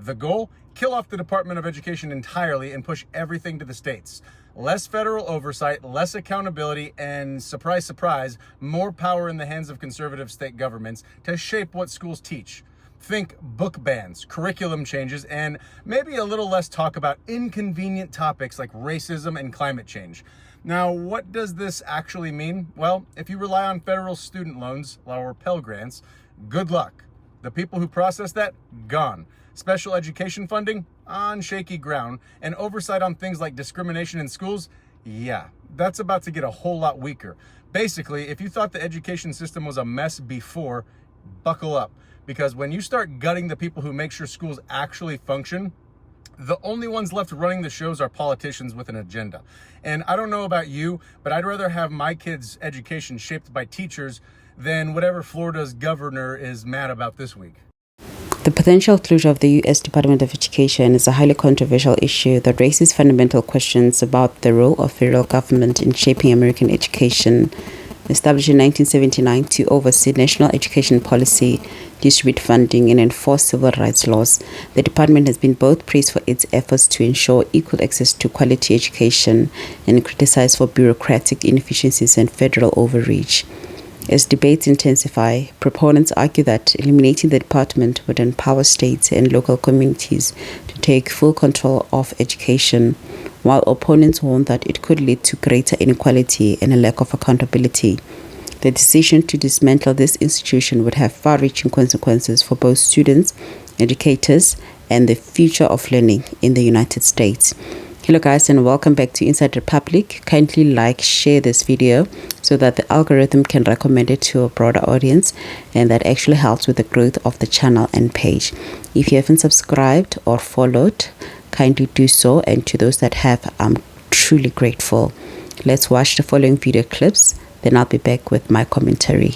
The goal? Kill off the Department of Education entirely and push everything to the states. Less federal oversight, less accountability, and surprise, surprise, more power in the hands of conservative state governments to shape what schools teach. Think book bans, curriculum changes, and maybe a little less talk about inconvenient topics like racism and climate change. Now, what does this actually mean? Well, if you rely on federal student loans or Pell Grants, good luck. The people who process that, gone. Special education funding, on shaky ground. And oversight on things like discrimination in schools, yeah, that's about to get a whole lot weaker. Basically, if you thought the education system was a mess before, buckle up. Because when you start gutting the people who make sure schools actually function, the only ones left running the shows are politicians with an agenda. And I don't know about you, but I'd rather have my kids' education shaped by teachers than whatever Florida's governor is mad about this week. The potential closure of the U.S. Department of Education is a highly controversial issue that raises fundamental questions about the role of federal government in shaping American education. Established in 1979 to oversee national education policy, distribute funding, and enforce civil rights laws, the department has been both praised for its efforts to ensure equal access to quality education and criticized for bureaucratic inefficiencies and federal overreach. As debates intensify, proponents argue that eliminating the department would empower states and local communities to take full control of education, while opponents warn that it could lead to greater inequality and a lack of accountability. The decision to dismantle this institution would have far-reaching consequences for both students, educators, and the future of learning in the United States. Hello guys, and welcome back to Inside Republic. Kindly like, share this video so that the algorithm can recommend it to a broader audience, and that actually helps with the growth of the channel and page. If you haven't subscribed or followed, kindly do so, and to those that have, I'm truly grateful. Let's watch the following video clips, then I'll be back with my commentary.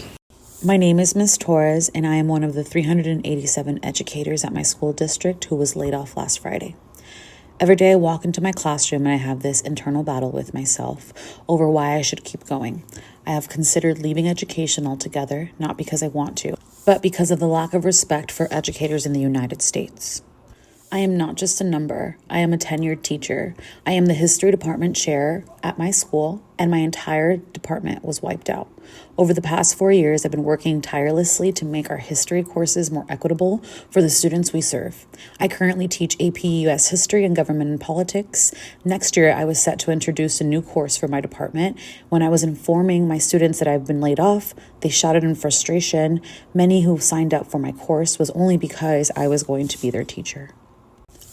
My name is Ms. Torres, and I am one of the 387 educators at my school district who was laid off last Friday. Every day I walk into my classroom and I have this internal battle with myself over why I should keep going. I have considered leaving education altogether, not because I want to, but because of the lack of respect for educators in the United States. I am not just a number. I am a tenured teacher. I am the history department chair at my school, and my entire department was wiped out. Over the past 4 years, I've been working tirelessly to make our history courses more equitable for the students we serve. I currently teach AP US History and Government and Politics. Next year, I was set to introduce a new course for my department. When I was informing my students that I've been laid off, they shouted in frustration. Many who signed up for my course was only because I was going to be their teacher.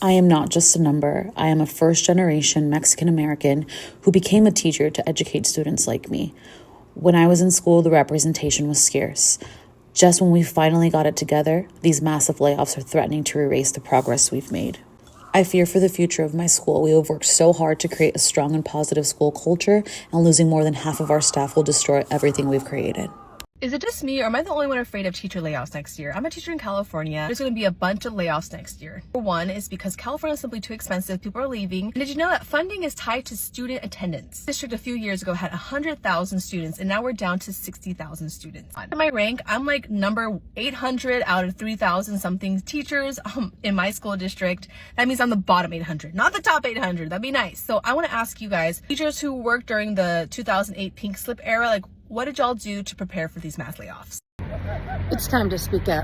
I am not just a number. I am a first-generation Mexican-American who became a teacher to educate students like me. When I was in school, the representation was scarce. Just when we finally got it together, these massive layoffs are threatening to erase the progress we've made. I fear for the future of my school. We have worked so hard to create a strong and positive school culture, and losing more than half of our staff will destroy everything we've created. Is it just me, or am I the only one afraid of teacher layoffs next year? I'm a teacher in California. There's going to be a bunch of layoffs next year. For one is because California is simply too expensive. People are leaving. And did you know that funding is tied to student attendance? The district a few years ago had 100,000 students, and now we're down to 60,000 students. In my rank, I'm like number 800 out of 3,000 something teachers in my school district. That means I'm the bottom 800, not the top 800. That'd be nice. So I want to ask you guys, teachers who worked during the 2008 pink slip era, like, what did y'all do to prepare for these mass layoffs? It's time to speak up.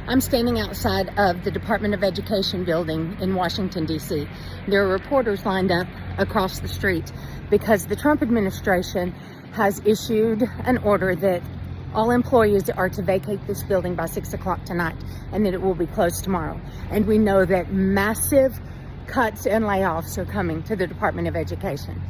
I'm standing outside of the Department of Education building in Washington, D.C. There are reporters lined up across the street because the Trump administration has issued an order that all employees are to vacate this building by 6 o'clock tonight, and that it will be closed tomorrow. And we know that massive cuts and layoffs are coming to the Department of Education.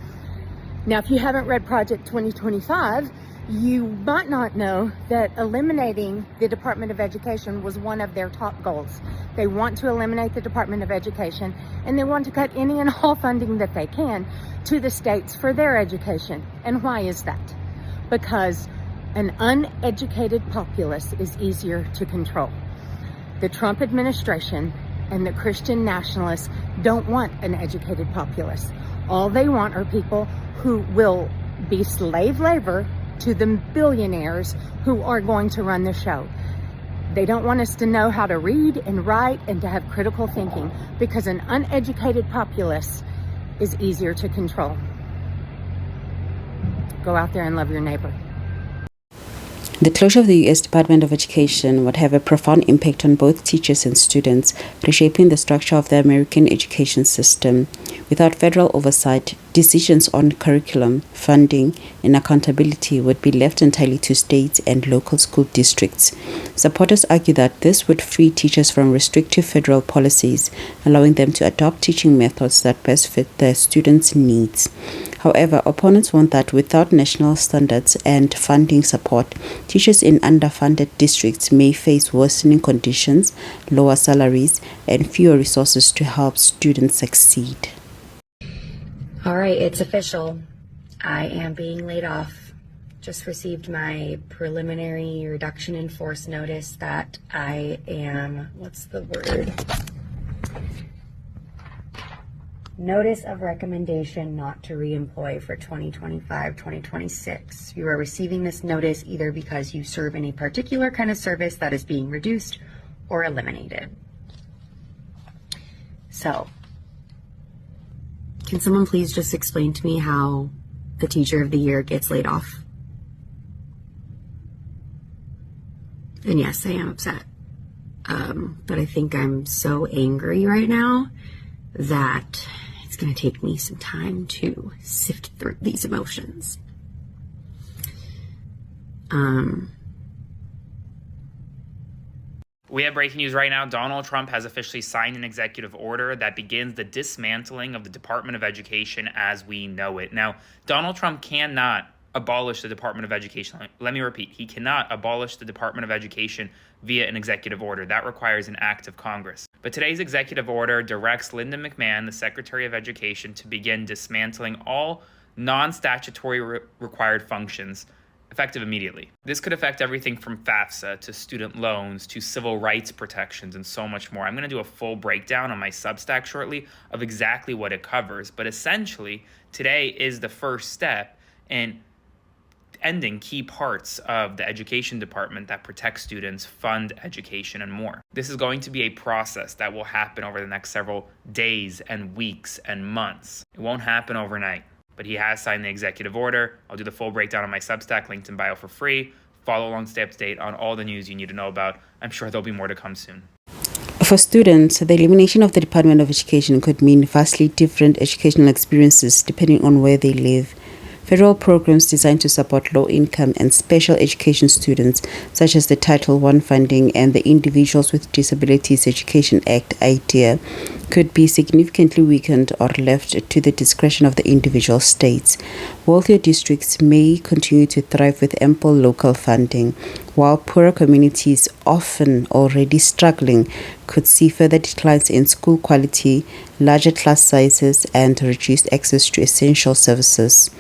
Now, if you haven't read Project 2025, you might not know that eliminating the Department of Education was one of their top goals. They want to eliminate the Department of Education, and they want to cut any and all funding that they can to the states for their education. And why is that? Because an uneducated populace is easier to control. The Trump administration and the Christian nationalists don't want an educated populace. All they want are people who will be slave labor to the billionaires who are going to run the show. They don't want us to know how to read and write and to have critical thinking, because an uneducated populace is easier to control. Go out there and love your neighbor. The closure of the U.S. Department of Education would have a profound impact on both teachers and students, reshaping the structure of the American education system. Without federal oversight, decisions on curriculum, funding, and accountability would be left entirely to states and local school districts. Supporters argue that this would free teachers from restrictive federal policies, allowing them to adopt teaching methods that best fit their students' needs. However, opponents want that without national standards and funding support, teachers in underfunded districts may face worsening conditions, lower salaries, and fewer resources to help students succeed. All right, it's official. I am being laid off. Just received my preliminary reduction in force notice that I am, what's the word? Notice of recommendation not to reemploy for 2025-2026. You are receiving this notice either because you serve in a particular kind of service that is being reduced or eliminated. So, can someone please just explain to me how the teacher of the year gets laid off? And yes, I am upset. But I think I'm so angry right now that it's going to take me some time to sift through these emotions. We have breaking news right now. Donald Trump has officially signed an executive order that begins the dismantling of the Department of Education as we know it. Now, Donald Trump cannot abolish the Department of Education. Let me repeat, he cannot abolish the Department of Education via an executive order. That requires an act of Congress. But today's executive order directs Linda McMahon, the Secretary of Education, to begin dismantling all non-statutory required functions effective immediately. This could affect everything from FAFSA to student loans to civil rights protections and so much more. I'm going to do a full breakdown on my Substack shortly of exactly what it covers. But essentially, today is the first step in ending key parts of the education department that protect students, fund education, and more. This is going to be a process that will happen over the next several days and weeks and months. It won't happen overnight, but he has signed the executive order. I'll do the full breakdown on my Substack, linked in bio for free. Follow along, stay up to date on all the news you need to know about. I'm sure there'll be more to come soon. For students, the elimination of the Department of Education could mean vastly different educational experiences depending on where they live. Federal programs designed to support low-income and special education students, such as the Title I funding and the Individuals with Disabilities Education Act idea, could be significantly weakened or left to the discretion of the individual states. Wealthier districts may continue to thrive with ample local funding, while poorer communities, often already struggling, could see further declines in school quality, larger class sizes, and reduced access to essential services.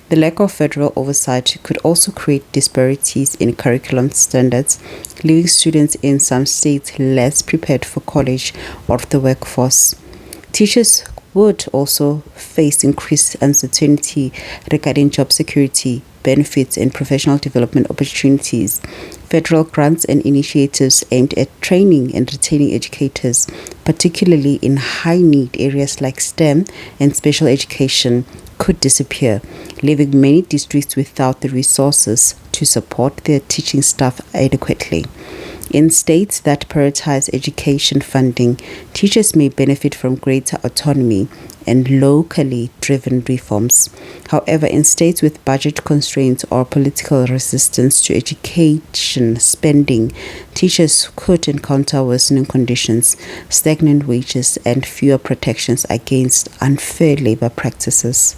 The lack of federal oversight could also create disparities in curriculum standards, leaving students in some states less prepared for college or the workforce. Teachers would also face increased uncertainty regarding job security, benefits, and professional development opportunities. Federal grants and initiatives aimed at training and retaining educators, particularly in high-need areas like STEM and special education, could disappear, leaving many districts without the resources to support their teaching staff adequately. In states that prioritize education funding, teachers may benefit from greater autonomy and locally driven reforms. However, in states with budget constraints or political resistance to education spending, teachers could encounter worsening conditions, stagnant wages, and fewer protections against unfair labor practices.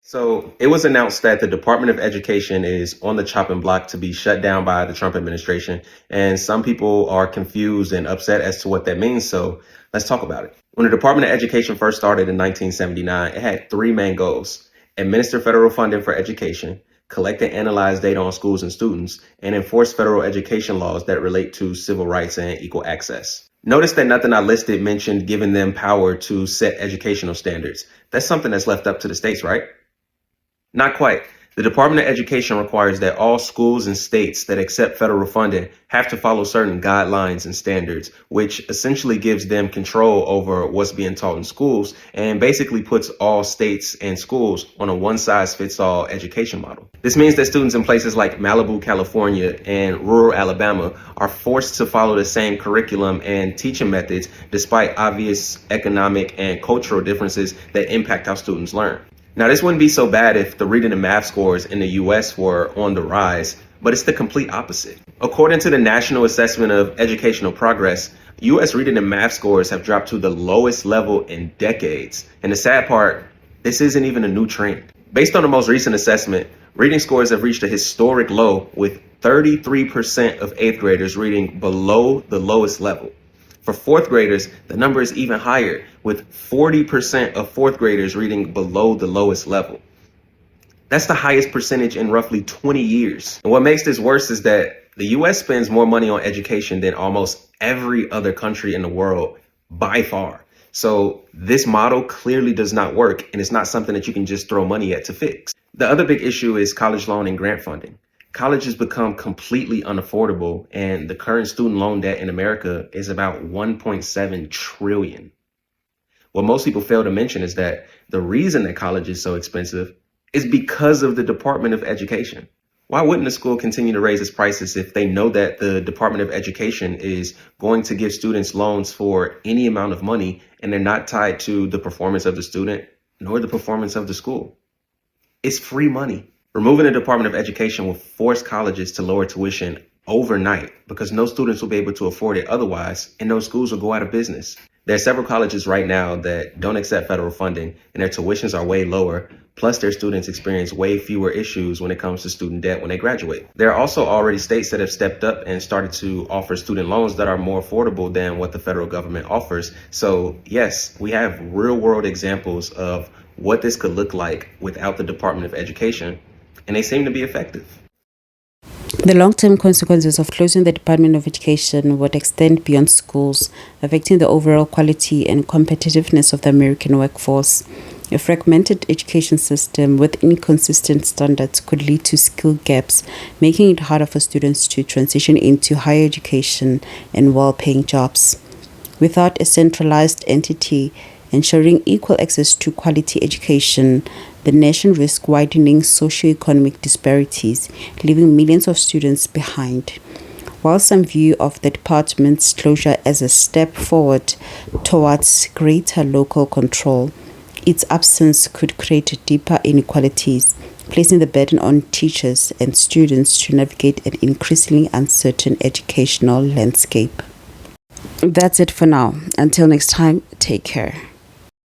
So it was announced that the Department of Education is on the chopping block to be shut down by the Trump administration. And some people are confused and upset as to what that means. So let's talk about it. When the Department of Education first started in 1979, it had three main goals: administer federal funding for education, collect and analyze data on schools and students, and enforce federal education laws that relate to civil rights and equal access. Notice that nothing I listed mentioned giving them power to set educational standards. That's something that's left up to the states, right? Not quite. The Department of Education requires that all schools and states that accept federal funding have to follow certain guidelines and standards, which essentially gives them control over what's being taught in schools and basically puts all states and schools on a one-size-fits-all education model. This means that students in places like Malibu, California and rural Alabama are forced to follow the same curriculum and teaching methods despite obvious economic and cultural differences that impact how students learn. Now, this wouldn't be so bad if the reading and math scores in the US were on the rise, but it's the complete opposite. According to the National Assessment of Educational Progress, US reading and math scores have dropped to the lowest level in decades. And the sad part, this isn't even a new trend. Based on the most recent assessment, reading scores have reached a historic low, with 33% of 8th graders reading below the lowest level. For 4th graders, the number is even higher, with 40% of 4th graders reading below the lowest level. That's the highest percentage in roughly 20 years. And what makes this worse is that the US spends more money on education than almost every other country in the world by far. So this model clearly does not work, and it's not something that you can just throw money at to fix. The other big issue is college loan and grant funding. College has become completely unaffordable, and the current student loan debt in America is about 1.7 trillion. What most people fail to mention is that the reason that college is so expensive is because of the Department of Education. Why wouldn't a school continue to raise its prices if they know that the Department of Education is going to give students loans for any amount of money and they're not tied to the performance of the student nor the performance of the school? It's free money. Removing the Department of Education will force colleges to lower tuition overnight because no students will be able to afford it otherwise, and those schools will go out of business. There are several colleges right now that don't accept federal funding, and their tuitions are way lower, plus their students experience way fewer issues when it comes to student debt when they graduate. There are also already states that have stepped up and started to offer student loans that are more affordable than what the federal government offers. So yes, we have real-world examples of what this could look like without the Department of Education, and they seem to be effective. The long-term consequences of closing the Department of Education would extend beyond schools, affecting the overall quality and competitiveness of the American workforce. A fragmented education system with inconsistent standards could lead to skill gaps, making it harder for students to transition into higher education and well-paying jobs. Without a centralized entity ensuring equal access to quality education, the nation risks widening socioeconomic disparities, leaving millions of students behind. While some view of the department's closure as a step forward towards greater local control, its absence could create deeper inequalities, placing the burden on teachers and students to navigate an increasingly uncertain educational landscape. That's it for now. Until next time, take care.